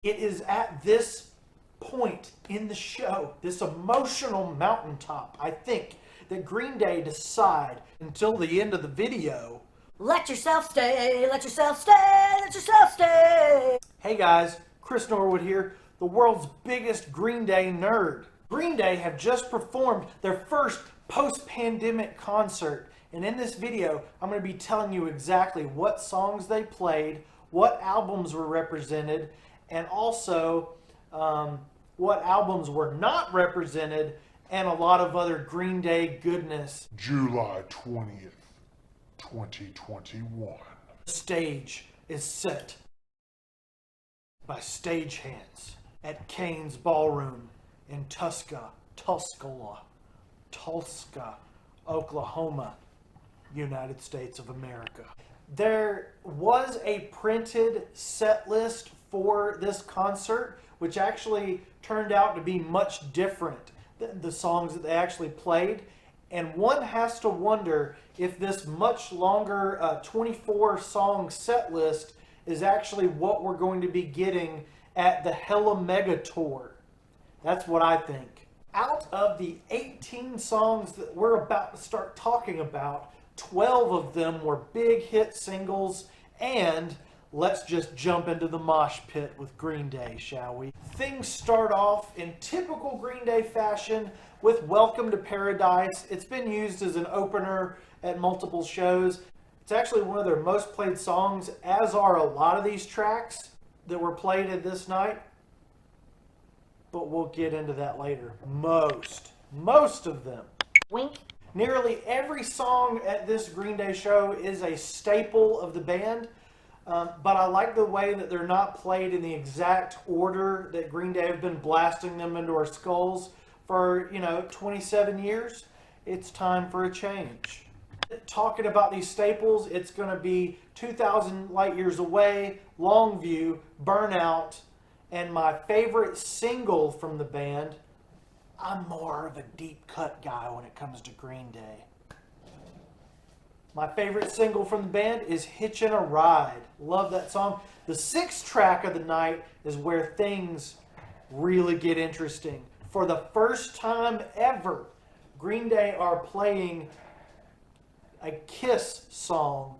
It is at this point in the show, this emotional mountaintop, I think, that Green Day decide until the end of the video, let yourself stay, let yourself stay, let yourself stay. Hey guys, Chris Norwood here, the world's biggest Green Day nerd. Green Day have just performed their first post-pandemic concert, and in this video I'm going to be telling you exactly what songs they played, what albums were represented, and also what albums were not represented, and a lot of other Green Day goodness. July 20th, 2021. The stage is set by stagehands at Cains Ballroom in Tulsa, Oklahoma, United States of America. There was a printed set list for this concert, which actually turned out to be much different than the songs that they actually played. And one has to wonder if this much longer 24-song set list is actually what we're going to be getting at the Hella Mega Tour. That's what I think. Out of the 18 songs that we're about to start talking about, 12 of them were big hit singles, and let's just jump into the mosh pit with Green Day, shall we? Things start off in typical Green Day fashion with Welcome to Paradise. It's been used as an opener at multiple shows. It's actually one of their most played songs, as are a lot of these tracks that were played at this night. But we'll get into that later. Most of them. Wink. Nearly every song at this Green Day show is a staple of the band, but I like the way that they're not played in the exact order that Green Day have been blasting them into our skulls for, 27 years. It's time for a change. Talking about these staples, it's going to be 2,000 Light Years Away, Longview, Burnout, and my favorite single from the band. I'm more of a deep cut guy when it comes to Green Day. My favorite single from the band is Hitchin' a Ride. Love that song. The sixth track of the night is where things really get interesting. For the first time ever, Green Day are playing a Kiss song.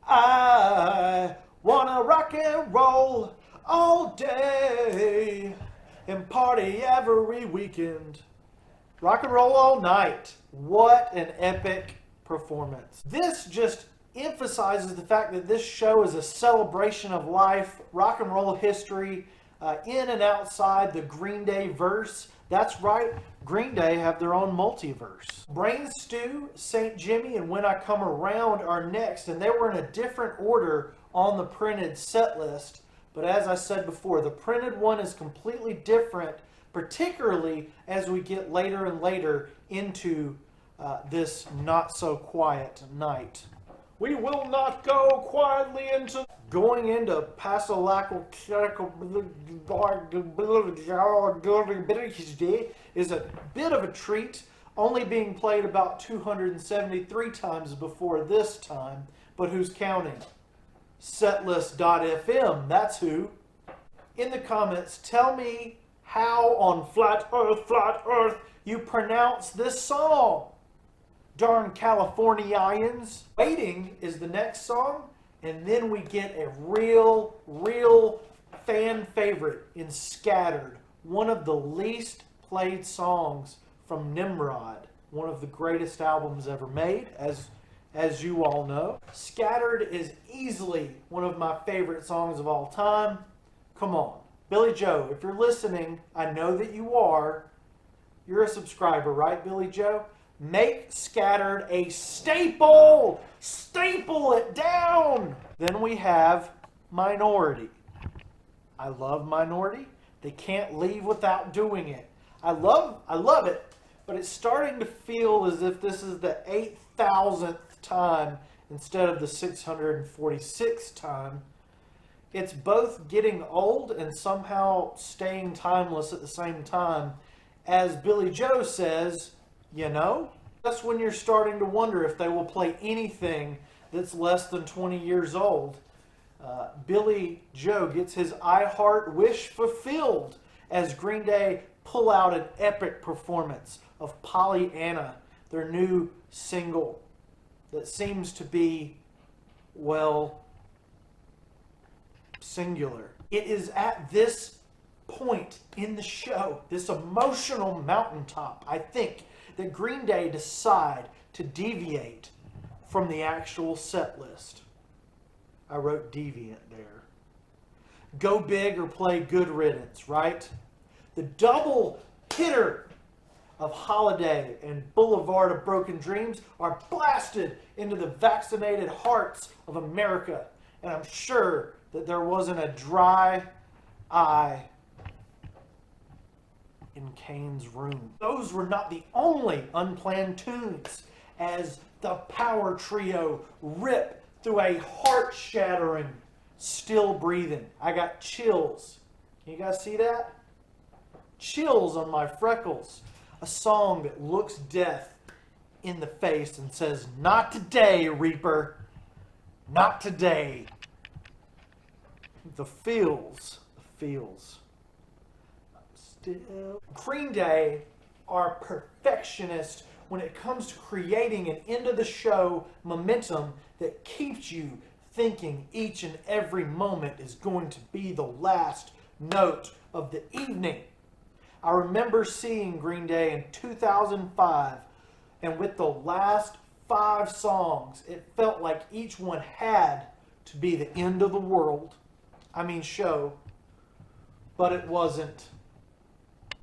I wanna rock and roll all day and party every weekend. Rock and roll all night. What an epic performance. This just emphasizes the fact that this show is a celebration of life, rock and roll history, in and outside the Green Day verse. That's right, Green Day have their own multiverse. Brain Stew, St. Jimmy, and When I Come Around are next, and they were in a different order on the printed set list. But as I said before, the printed one is completely different, particularly as we get later and later into this not-so-quiet night. We will not go quietly into... Going into Pasalaco is a bit of a treat, only being played about 273 times before this time, but who's counting? Setlist.fm, that's who. In the comments, tell me how on Flat Earth, you pronounce this song. Darn Californians. Waiting is the next song, and then we get a real fan favorite in Scattered, one of the least played songs from Nimrod, one of the greatest albums ever made, as you all know. Scattered is easily one of my favorite songs of all time. Come on. Billie Joe, if you're listening, I know that you are. You're a subscriber, right, Billie Joe? Make Scattered a staple! Staple it down! Then we have Minority. I love Minority. They can't leave without doing it. I love it, but it's starting to feel as if this is the 8,000th time instead of the 646th time. It's both getting old and somehow staying timeless at the same time. As Billie Joe says, that's when you're starting to wonder if they will play anything that's less than 20 years old. Billie Joe gets his I Heart wish fulfilled as Green Day pull out an epic performance of Pollyanna, their new single that seems to be, well, singular. It is at this point in the show, this emotional mountaintop, I think, that Green Day decide to deviate from the actual set list. I wrote deviant there. Go big or play good riddance, right? The double hitter of Holiday and Boulevard of Broken Dreams are blasted into the vaccinated hearts of America. And I'm sure that there wasn't a dry eye in Cain's room. Those were not the only unplanned tunes, as the power trio rip through a heart-shattering Still Breathing. I got chills. Can you guys see that? Chills on my freckles. A song that looks death in the face and says, "Not today, Reaper. Not today." The feels. Green Day are perfectionists when it comes to creating an end of the show momentum that keeps you thinking each and every moment is going to be the last note of the evening. I remember seeing Green Day in 2005, and with the last 5 songs, it felt like each one had to be the end of the world. Show. But it wasn't.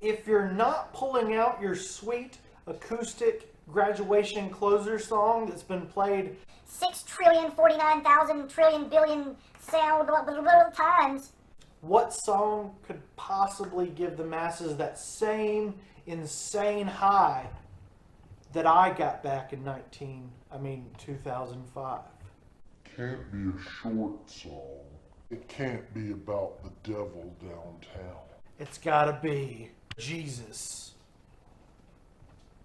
If you're not pulling out your sweet acoustic graduation closer song that's been played 6,049,000,000,000,000,000,000 sound times, what song could possibly give the masses that same insane high that I got back in 2005? Can't be a short song. It can't be about the devil downtown. It's gotta be Jesus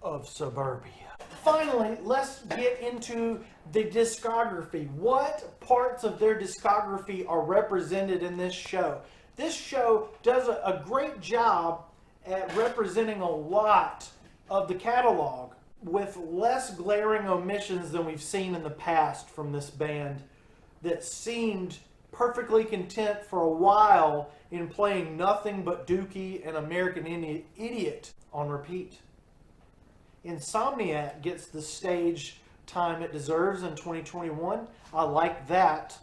of Suburbia. Finally, let's get into the discography. What parts of their discography are represented in this show? This show does a great job at representing a lot of the catalog with less glaring omissions than we've seen in the past from this band that seemed perfectly content for a while in playing nothing but Dookie and American Idiot on repeat. Insomniac gets the stage time it deserves in 2021. I like that.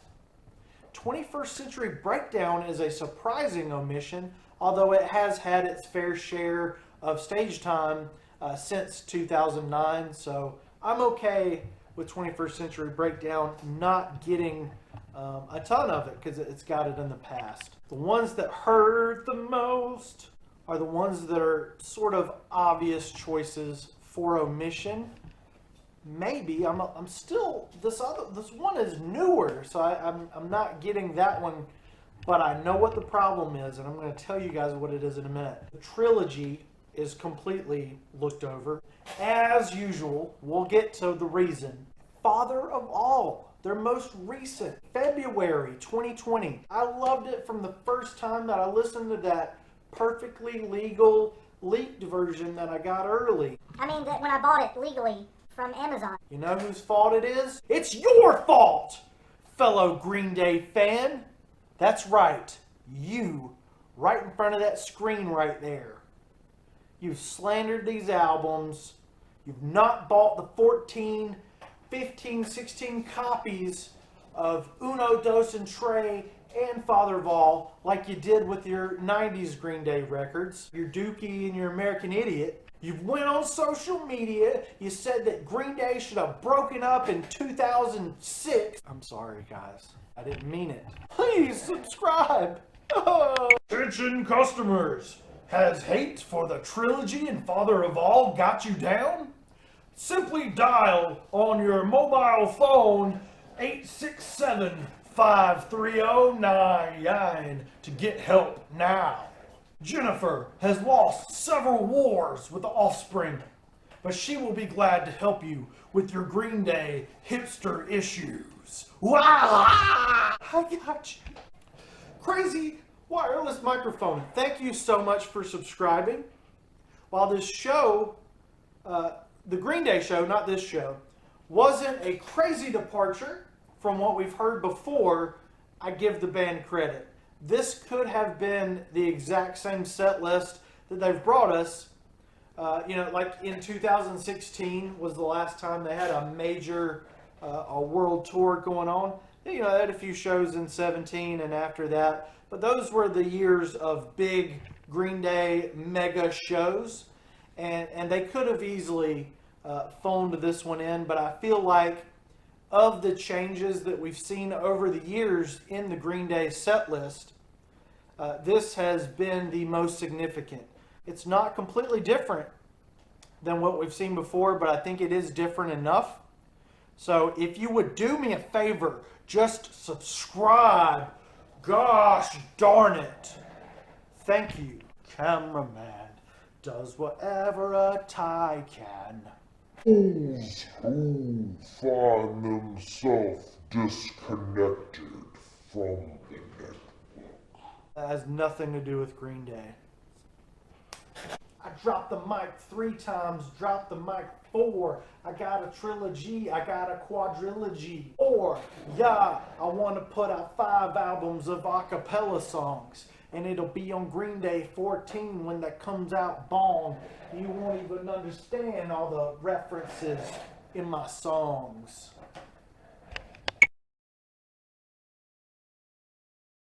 21st Century Breakdown is a surprising omission, although it has had its fair share of stage time since 2009, so I'm okay with 21st Century Breakdown not getting a ton of it because it's got it in the past. The ones that hurt the most are the ones that are sort of obvious choices for omission. Maybe I'm still this one is newer, so I'm not getting that one, but I know what the problem is, and I'm going to tell you guys what it is in a minute. The trilogy is completely looked over. As usual, we'll get to the reason. Father of All, their most recent, February 2020. I loved it from the first time that I listened to that perfectly legal leaked version that I got early. that when I bought it legally from Amazon. You know whose fault it is? It's your fault, fellow Green Day fan. That's right, you, right in front of that screen right there. You've slandered these albums. You've not bought the 14, 15, 16 copies of Uno, Dos, and Tre and Father of All like you did with your 90s Green Day records. Your Dookie and your American Idiot. You've went on social media. You said that Green Day should have broken up in 2006. I'm sorry, guys. I didn't mean it. Please subscribe. Oh. Attention customers. Has hate for the trilogy and Father of All got you down? Simply dial on your mobile phone 867-530-99 to get help now. Jennifer has lost several wars with the Offspring, but she will be glad to help you with your Green Day hipster issues. news. Wow! I got you. Crazy wireless microphone. Thank you so much for subscribing. While this show, the Green Day show, not this show, wasn't a crazy departure from what we've heard before, I give the band credit. This could have been the exact same set list that they've brought us. Like in 2016 was the last time they had a major a world tour going on. They had a few shows in 17 and after that, but those were the years of big Green Day mega shows, and they could have easily phoned this one in, but I feel like of the changes that we've seen over the years in the Green Day set list, this has been the most significant. It's not completely different than what we've seen before, but I think it is different enough. So if you would do me a favor, just subscribe. Gosh darn it. Thank you. Cameraman does whatever a tie can. Those who find themselves disconnected from the network. That has nothing to do with Green Day. I dropped the mic 3 times, dropped the mic 4. I got a trilogy, I got a quadrilogy. Or, yeah, I want to put out 5 albums of a cappella songs. And it'll be on Green Day 14 when that comes out, bong. You won't even understand all the references in my songs.